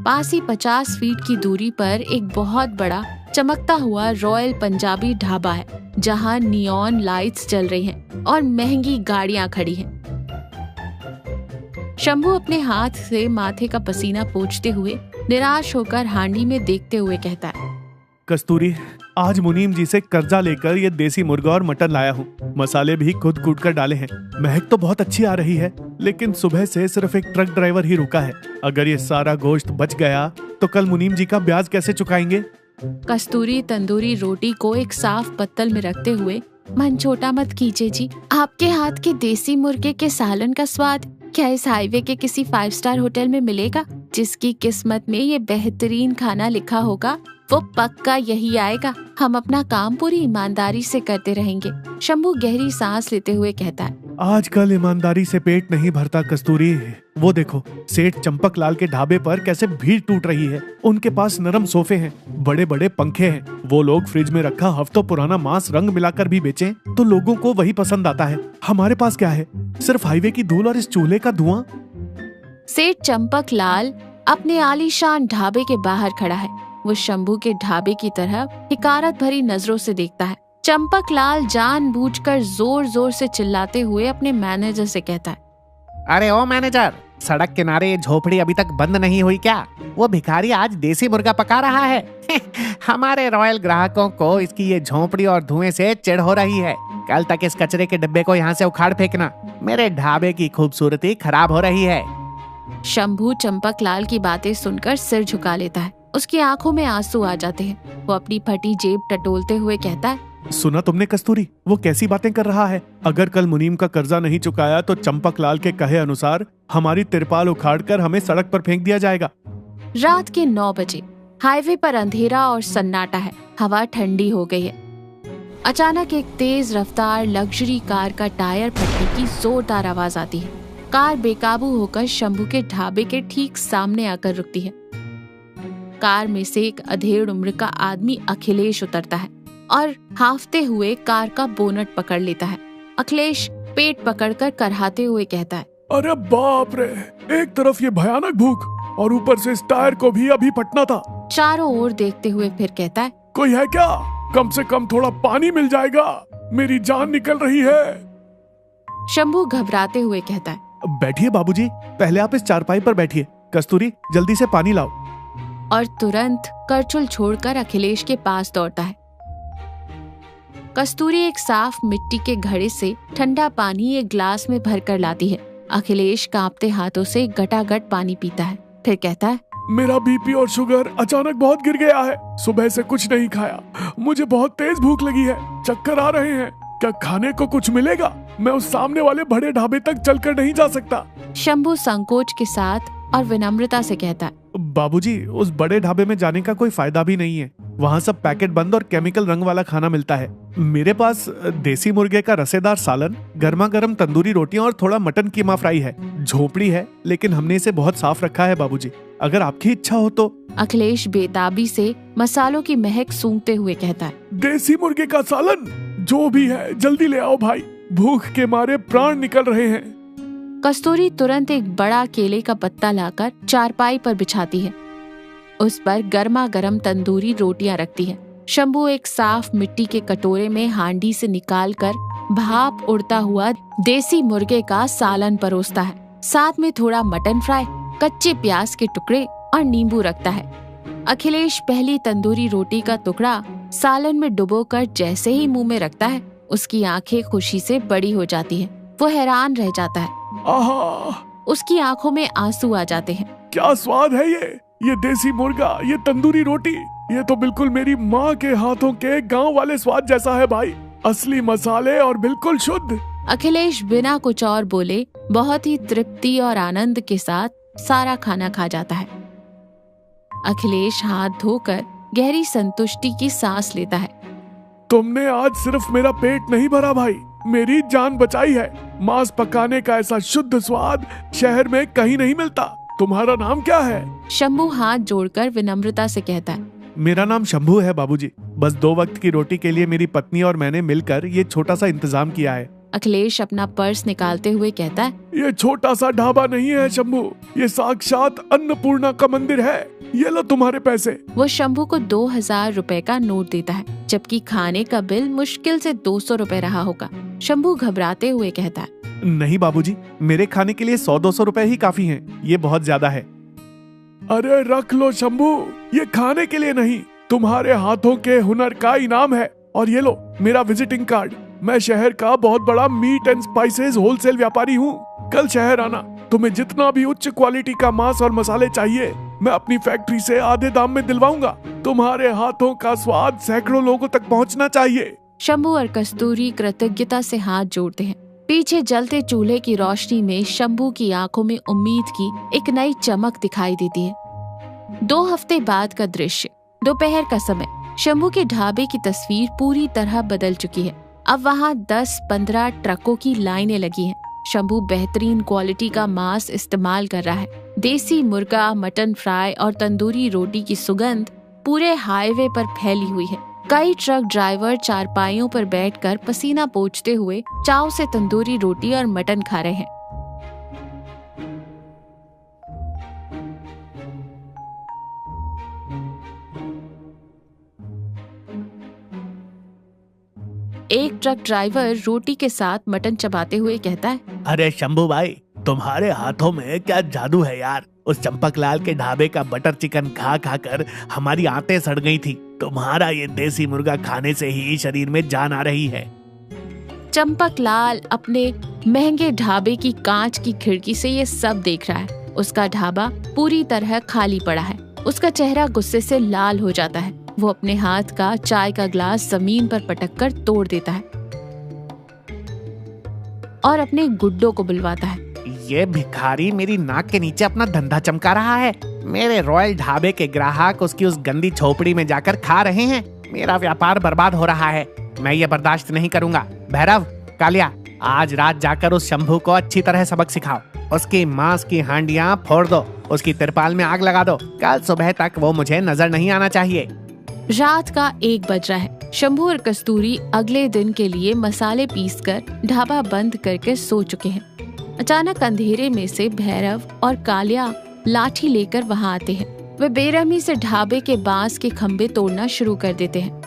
पास ही 50 फीट की दूरी पर एक बहुत बड़ा चमकता हुआ रॉयल पंजाबी ढाबा है, जहां नियॉन लाइट्स जल रही हैं और महंगी गाड़ियां खड़ी हैं। शंभू अपने हाथ से माथे का पसीना पोंछते हुए निराश होकर हांडी में देखते हुए कहता है, कस्तूरी, आज मुनीम जी से कर्जा लेकर ये देसी मुर्गा और मटन लाया हूँ। मसाले भी खुद कूट कर डाले हैं। महक तो बहुत अच्छी आ रही है, लेकिन सुबह से सिर्फ एक ट्रक ड्राइवर ही रुका है। अगर ये सारा गोश्त बच गया तो कल मुनीम जी का ब्याज कैसे चुकाएंगे? कस्तूरी तंदूरी रोटी को एक साफ पत्तल में रखते हुए, मन छोटा मत कीजिए जी, आपके हाथ के देसी मुर्गे के सालन का स्वाद क्या इस हाईवे के किसी 5 स्टार होटल में मिलेगा? जिसकी किस्मत में ये बेहतरीन खाना लिखा होगा वो पक्का यही आएगा। हम अपना काम पूरी ईमानदारी से करते रहेंगे। शंभू गहरी सांस लेते हुए कहता है, आजकल ईमानदारी से पेट नहीं भरता कस्तूरी। वो देखो, सेठ चंपक लाल के ढाबे पर कैसे भीड़ टूट रही है। उनके पास नरम सोफे हैं, बड़े बड़े पंखे हैं। वो लोग फ्रिज में रखा हफ्तों पुराना मांस रंग मिलाकर भी बेचें तो लोगों को वही पसंद आता है। हमारे पास क्या है? सिर्फ हाईवे की धूल और इस चूल्हे का धुआं। सेठ चंपक लाल अपने आलीशान ढाबे के बाहर खड़ा है। वो शंभू के ढाबे की तरफ हिकारत भरी नजरों से देखता है। चंपक लाल जानबूझकर जोर जोर से चिल्लाते हुए अपने मैनेजर से कहता है, अरे ओ मैनेजर, सड़क किनारे ये झोपड़ी अभी तक बंद नहीं हुई क्या? वो भिखारी आज देसी मुर्गा पका रहा है। हमारे रॉयल ग्राहकों को इसकी ये झोपड़ी और धुएं से चिढ़ हो रही है। कल तक इस कचरे के डिब्बे को यहाँ से उखाड़ फेंकना। मेरे ढाबे की खूबसूरती खराब हो रही है। शंभू चंपक लाल की बातें सुनकर सिर झुका लेता है। उसकी आंखों में आंसू आ जाते हैं। वो अपनी फटी जेब टटोलते हुए कहता है, सुना तुमने कस्तूरी, वो कैसी बातें कर रहा है? अगर कल मुनीम का कर्जा नहीं चुकाया तो चंपक लाल के कहे अनुसार हमारी तिरपाल उखाड़कर हमें सड़क पर फेंक दिया जाएगा। रात के 9 बजे हाईवे पर अंधेरा और सन्नाटा है। हवा ठंडी हो गई है। अचानक एक तेज रफ्तार लग्जरी कार का टायर फटने की जोरदार आवाज आती है। कार बेकाबू होकर शंभू के ढाबे के ठीक सामने आकर रुकती है। कार में से एक अधेड़ उम्र का आदमी अखिलेश उतरता है और हाफते हुए कार का बोनट पकड़ लेता है। अखिलेश पेट पकड़कर करहाते हुए कहता है, अरे बाप रे, एक तरफ ये भयानक भूख और ऊपर से इस टायर को भी अभी फटना था। चारों ओर देखते हुए फिर कहता है, कोई है क्या? कम से कम थोड़ा पानी मिल जाएगा, मेरी जान निकल रही है। शंभू घबराते हुए कहता है, बैठिए बाबूजी, पहले आप इस चारपाई पर बैठिए। कस्तूरी, जल्दी से पानी लाओ। और तुरंत करछुल छोड़कर अखिलेश के पास दौड़ता है। कस्तूरी एक साफ मिट्टी के घड़े से ठंडा पानी एक ग्लास में भरकर लाती है। अखिलेश कांपते हाथों से गटागट पानी पीता है, फिर कहता है, मेरा बीपी और शुगर अचानक बहुत गिर गया है। सुबह से कुछ नहीं खाया, मुझे बहुत तेज भूख लगी है, चक्कर आ रहे हैं। क्या खाने को कुछ मिलेगा? मैं उस सामने वाले बड़े ढाबे तक चलकर नहीं जा सकता। शंभू संकोच के साथ और विनम्रता से कहता है, बाबूजी, उस बड़े ढाबे में जाने का कोई फायदा भी नहीं है। वहाँ सब पैकेट बंद और केमिकल रंग वाला खाना मिलता है। मेरे पास देसी मुर्गे का रसेदार सालन, गर्मा गर्म तंदूरी रोटियां और थोड़ा मटन कीमा फ्राई है। झोपड़ी है, लेकिन हमने इसे बहुत साफ रखा है बाबूजी, अगर आपकी इच्छा हो तो। अखिलेश बेताबी से मसालों की महक सूंघते हुए कहता है, देसी मुर्गे का सालन जो भी है जल्दी ले आओ भाई, भूख के मारे प्राण निकल रहे हैं। कस्तूरी तुरंत एक बड़ा केले का पत्ता लाकर चारपाई पर बिछाती है। उस पर गर्मा गर्म तंदूरी रोटियां रखती है। शंभू एक साफ मिट्टी के कटोरे में हांडी से निकालकर भाप उड़ता हुआ देसी मुर्गे का सालन परोसता है। साथ में थोड़ा मटन फ्राई, कच्चे प्याज के टुकड़े और नींबू रखता है। अखिलेश पहली तंदूरी रोटी का टुकड़ा सालन में डुबोकर जैसे ही मुंह में रखता है, उसकी आंखें खुशी से बड़ी हो जाती हैं। वो हैरान रह जाता है। आहा! उसकी आंखों में आंसू आ जाते हैं। क्या स्वाद है ये देसी मुर्गा, ये तंदूरी रोटी, ये तो बिल्कुल मेरी माँ के हाथों के गांव वाले स्वाद जैसा है भाई। असली मसाले और बिल्कुल शुद्ध। अखिलेश बिना कुछ और बोले बहुत ही तृप्ति और आनंद के साथ सारा खाना खा जाता है। अखिलेश हाथ धोकर गहरी संतुष्टि की सांस लेता है। तुमने आज सिर्फ मेरा पेट नहीं भरा भाई, मेरी जान बचाई है। मांस पकाने का ऐसा शुद्ध स्वाद शहर में कहीं नहीं मिलता। तुम्हारा नाम क्या है? शंभू हाथ जोड़कर विनम्रता से कहता है, मेरा नाम शंभू है बाबूजी। बस 2 वक्त की रोटी के लिए मेरी पत्नी और मैंने मिलकर ये छोटा सा इंतजाम किया है। अखिलेश अपना पर्स निकालते हुए कहता है, ये छोटा सा ढाबा नहीं है शंभू, ये साक्षात अन्नपूर्णा का मंदिर है। ये लो तुम्हारे पैसे। वो शंभू को 2000 रुपए का नोट देता है, जबकि खाने का बिल मुश्किल से 200 रुपए रहा होगा। शंभू घबराते हुए कहता है, नहीं बाबूजी, मेरे खाने के लिए 100-200 रुपए ही काफी हैं। ये बहुत ज्यादा है। अरे रख लो शंभू, ये खाने के लिए नहीं, तुम्हारे हाथों के हुनर का इनाम है। और ये लो मेरा विजिटिंग कार्ड। मैं शहर का बहुत बड़ा मीट एंड स्पाइसेस होलसेल व्यापारी हूँ। कल शहर आना, तुम्हें जितना भी उच्च क्वालिटी का मांस और मसाले चाहिए मैं अपनी फैक्ट्री से आधे दाम में दिलवाऊंगा। तुम्हारे हाथों का स्वाद सैकड़ों लोगों तक पहुंचना चाहिए। शंभू और कस्तूरी कृतज्ञता से हाथ जोड़ते हैं। पीछे जलते चूल्हे की रोशनी में शंभू की आंखों में उम्मीद की एक नई चमक दिखाई देती है। 2 हफ्ते बाद का दृश्य, दोपहर का समय। शंभू के ढाबे की तस्वीर पूरी तरह बदल चुकी है। अब वहाँ 10-15 ट्रकों की लाइनें लगी हैं। शंभू बेहतरीन क्वालिटी का मांस इस्तेमाल कर रहा है। देसी मुर्गा, मटन फ्राई और तंदूरी रोटी की सुगंध पूरे हाईवे पर फैली हुई है। कई ट्रक ड्राइवर चारपाइयों पर बैठकर पसीना पोंछते हुए चाव से तंदूरी रोटी और मटन खा रहे हैं। एक ट्रक ड्राइवर रोटी के साथ मटन चबाते हुए कहता है, अरे शंभू भाई, तुम्हारे हाथों में क्या जादू है यार। उस चंपकलाल के ढाबे का बटर चिकन खा खा कर हमारी आंतें सड़ गई थी। तुम्हारा ये देसी मुर्गा खाने से ही शरीर में जान आ रही है। चंपकलाल अपने महंगे ढाबे की कांच की खिड़की से ये सब देख रहा है। उसका ढाबा पूरी तरह खाली पड़ा है। उसका चेहरा गुस्से से लाल हो जाता है। वो अपने हाथ का चाय का ग्लास जमीन पर पटक कर तोड़ देता है और अपने गुड्डों को बुलवाता है। ये भिखारी मेरी नाक के नीचे अपना धंधा चमका रहा है। मेरे रॉयल ढाबे के ग्राहक उसकी उस गंदी झोपड़ी में जाकर खा रहे हैं। मेरा व्यापार बर्बाद हो रहा है। मैं ये बर्दाश्त नहीं करूंगा। भैरव, कालिया, आज रात जाकर उस शंभू को अच्छी तरह सबक सिखाओ। उसकी मांस की हांडियां फोड़ दो, उसकी तिरपाल में आग लगा दो। कल सुबह तक वो मुझे नजर नहीं आना चाहिए। रात का 1 बज रहा है। शंभू और कस्तूरी अगले दिन के लिए मसाले पीसकर ढाबा बंद करके सो चुके हैं। अचानक अंधेरे में से भैरव और कालिया लाठी लेकर वहां आते हैं। वे बेरहमी से ढाबे के बांस के खंभे तोड़ना शुरू कर देते हैं।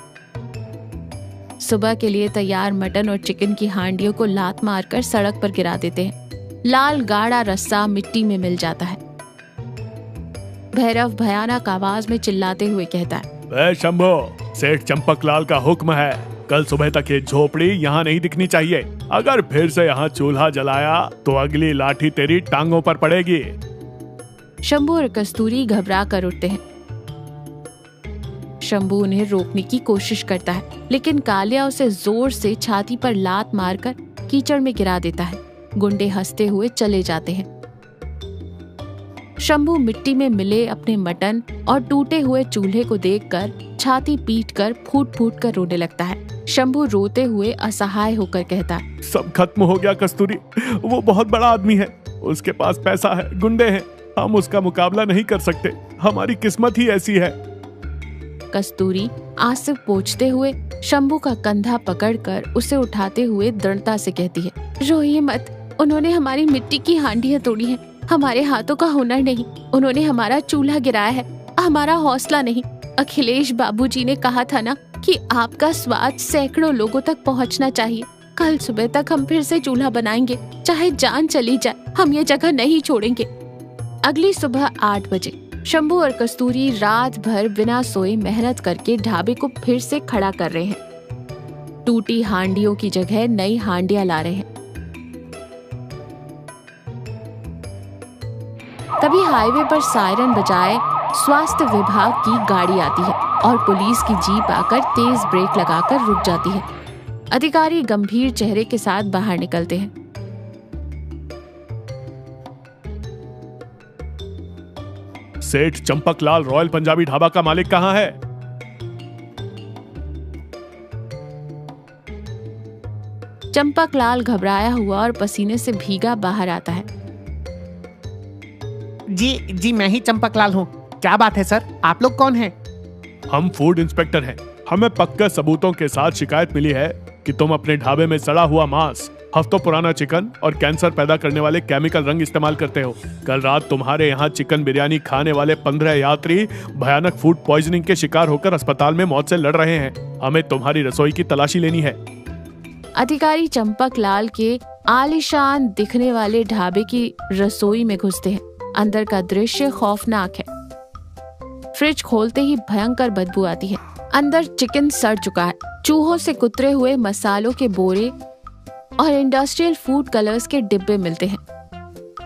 सुबह के लिए तैयार मटन और चिकन की हांडियों को लात मारकर सड़क पर गिरा देते हैं। लाल गाढ़ा रस्सा मिट्टी में मिल जाता है। भैरव भयानक आवाज में चिल्लाते हुए कहता है, शंभू, सेठ चंपकलाल का हुक्म है, कल सुबह तक ये झोपड़ी यहाँ नहीं दिखनी चाहिए। अगर फिर से यहाँ चूल्हा जलाया तो अगली लाठी तेरी टांगों पर पड़ेगी। शंभू और कस्तूरी घबरा कर उठते हैं। शंभू उन्हें रोकने की कोशिश करता है, लेकिन कालिया उसे जोर से छाती पर लात मारकर कीचड़ में गिरा देता है। गुंडे हंसते हुए चले जाते हैं। शंभू मिट्टी में मिले अपने मटन और टूटे हुए चूल्हे को देखकर छाती पीटकर फूट फूट कर रोने लगता है। शंभू रोते हुए असहाय होकर कहता है, सब खत्म हो गया कस्तूरी। वो बहुत बड़ा आदमी है, उसके पास पैसा है, गुंडे हैं, हम उसका मुकाबला नहीं कर सकते। हमारी किस्मत ही ऐसी है। कस्तूरी आंसू पोंछते हुए शंभू का कंधा पकड़कर उसे उठाते हुए दृढ़ता से कहती है, रोइए मत। उन्होंने हमारी मिट्टी की हांडियां तोड़ी हैं। हमारे हाथों का हुनर नहीं, उन्होंने हमारा चूल्हा गिराया है, हमारा हौसला नहीं। अखिलेश बाबूजी ने कहा था ना कि आपका स्वाद सैकड़ों लोगों तक पहुंचना चाहिए। कल सुबह तक हम फिर से चूल्हा बनाएंगे, चाहे जान चली जाए, हम ये जगह नहीं छोड़ेंगे। अगली सुबह 8 बजे शंभू और कस्तूरी रात भर बिना सोए मेहनत करके ढाबे को फिर से खड़ा कर रहे हैं। टूटी हांडियों की जगह नई हांडियां ला रहे हैं। तभी हाईवे पर सायरन बजाए स्वास्थ्य विभाग की गाड़ी आती है और पुलिस की जीप आकर तेज ब्रेक लगाकर रुक जाती है। अधिकारी गंभीर चेहरे के साथ बाहर निकलते हैं। सेठ चंपकलाल रॉयल पंजाबी ढाबा का मालिक कहाँ है? चंपकलाल घबराया हुआ और पसीने से भीगा बाहर आता है। जी मैं ही चंपकलाल हूँ। क्या बात है सर, आप लोग कौन हैं? हम फूड इंस्पेक्टर हैं। हमें पक्के सबूतों के साथ शिकायत मिली है कि तुम अपने ढाबे में सड़ा हुआ मांस, हफ्तों पुराना चिकन और कैंसर पैदा करने वाले केमिकल रंग इस्तेमाल करते हो। कल रात तुम्हारे यहाँ चिकन बिरयानी खाने वाले 15 यात्री भयानक फूड पॉइजनिंग के शिकार होकर अस्पताल में मौत से लड़ रहे हैं। हमें तुम्हारी रसोई की तलाशी लेनी है। अधिकारी चंपक लाल के आलीशान दिखने वाले ढाबे की रसोई में घुसते हैं। अंदर का दृश्य खौफनाक है। फ्रिज खोलते ही भयंकर बदबू आती है। अंदर चिकन सड़ चुका है। चूहों से कुतरे हुए मसालों के बोरे और इंडस्ट्रियल फूड कलर्स के डिब्बे मिलते हैं।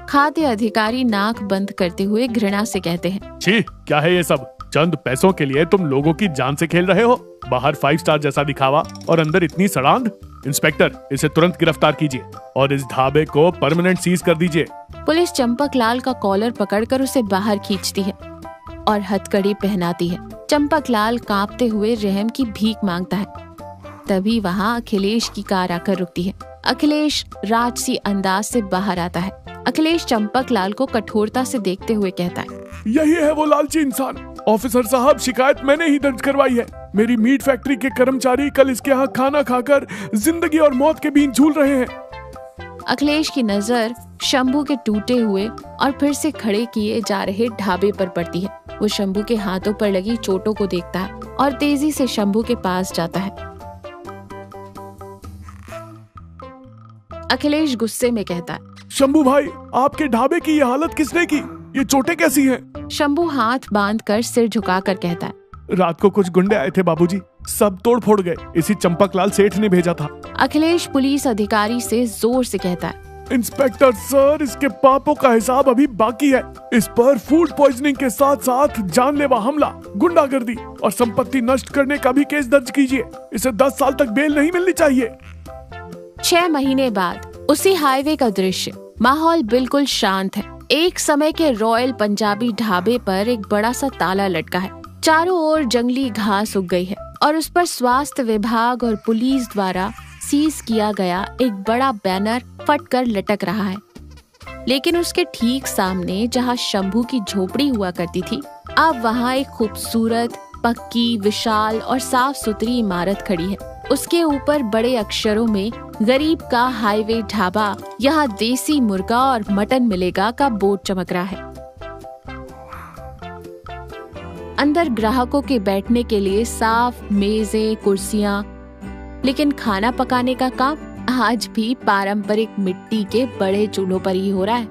खाद्य अधिकारी नाक बंद करते हुए घृणा से कहते हैं, छी, क्या है ये सब? चंद पैसों के लिए तुम लोगों की जान से खेल रहे हो। बाहर 5 स्टार जैसा दिखावा और अंदर इतनी सड़ांध। इंस्पेक्टर, इसे तुरंत गिरफ्तार कीजिए और इस ढाबे को परमानेंट सीज कर दीजिए। पुलिस चंपक लाल का कॉलर पकड़कर उसे बाहर खींचती है और हथकड़ी पहनाती है। चंपक लाल कांपते हुए रहम की भीख मांगता है। तभी वहाँ अखिलेश की कार आकर रुकती है। अखिलेश राजसी अंदाज से बाहर आता है। अखिलेश चंपक लाल को कठोरता से देखते हुए कहता है, यही है वो लालची इंसान। ऑफिसर साहब, शिकायत मैंने ही दर्ज करवाई है। मेरी मीट फैक्ट्री के कर्मचारी कल इसके यहाँ खाना खाकर जिंदगी और मौत के बीच झूल रहे हैं। अखिलेश की नजर शंभू के टूटे हुए और फिर से खड़े किए जा रहे ढाबे पर पड़ती है। वो शंभू के हाथों पर लगी चोटों को देखता है और तेजी से शंभू के पास जाता है। अखिलेश गुस्से में कहता है, शंभू भाई, आपके ढाबे की ये हालत किसने की? ये चोटें कैसी हैं? शंभू हाथ बांधकर सिर झुकाकर कहता है, रात को कुछ गुंडे आए थे बाबूजी, सब तोड़ फोड़ गए। इसी चंपक लाल सेठ ने भेजा था। अखिलेश पुलिस अधिकारी से जोर से कहता है, इंस्पेक्टर सर, इसके पापों का हिसाब अभी बाकी है। इस पर फूड पॉइजनिंग के साथ साथ जानलेवा हमला, गुंडागर्दी और संपत्ति नष्ट करने का भी केस दर्ज कीजिए। इसे 10 साल तक बेल नहीं मिलनी चाहिए। 6 महीने बाद उसी हाईवे का दृश्य। माहौल बिल्कुल शांत है। एक समय के रॉयल पंजाबी ढाबे पर एक बड़ा सा ताला लटका है। चारों ओर जंगली घास उग गई है और उस पर स्वास्थ्य विभाग और पुलिस द्वारा सीज किया गया एक बड़ा बैनर फटकर लटक रहा है। लेकिन उसके ठीक सामने जहां शंभू की झोपड़ी हुआ करती थी, अब वहां एक खूबसूरत, पक्की, विशाल और साफ सुथरी इमारत खड़ी है। उसके ऊपर बड़े अक्षरों में गरीब का हाईवे ढाबा, यहाँ देसी मुर्गा और मटन मिलेगा का बोर्ड चमक रहा है। अंदर ग्राहकों के बैठने के लिए साफ मेजें, कुर्सियां, लेकिन खाना पकाने का काम आज भी पारंपरिक मिट्टी के बड़े चूल्हों पर ही हो रहा है।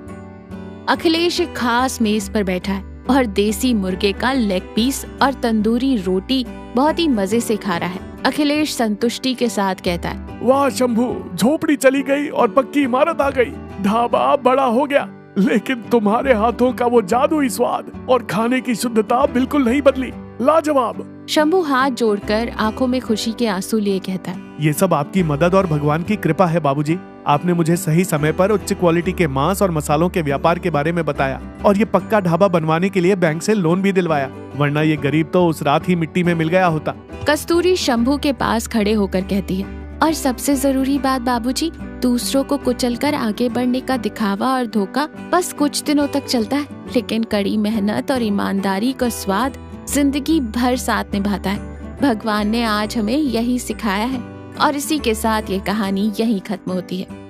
अखिलेश एक खास मेज पर बैठा है और देसी मुर्गे का लेग पीस और तंदूरी रोटी बहुत ही मजे से खा रहा है। अखिलेश संतुष्टि के साथ कहता है, वाह शंभू, झोपड़ी चली गई और पक्की इमारत आ गई। ढाबा बड़ा हो गया, लेकिन तुम्हारे हाथों का वो जादुई स्वाद और खाने की शुद्धता बिल्कुल नहीं बदली। लाजवाब। शंभू हाथ जोड़कर आंखों में खुशी के आंसू लिए कहता है, ये सब आपकी मदद और भगवान की कृपा है बाबूजी। आपने मुझे सही समय पर उच्च क्वालिटी के मांस और मसालों के व्यापार के बारे में बताया और ये पक्का ढाबा बनवाने के लिए बैंक से लोन भी दिलवाया, वरना ये गरीब तो उस रात ही मिट्टी में मिल गया होता। कस्तूरी शंभू के पास खड़े होकर कहती है, और सबसे जरूरी बात बाबूजी, दूसरों को कुचलकर आगे बढ़ने का दिखावा और धोखा बस कुछ दिनों तक चलता है, लेकिन कड़ी मेहनत और ईमानदारी का स्वाद जिंदगी भर साथ निभाता है। भगवान ने आज हमें यही सिखाया है और इसी के साथ ये कहानी यहीं खत्म होती है।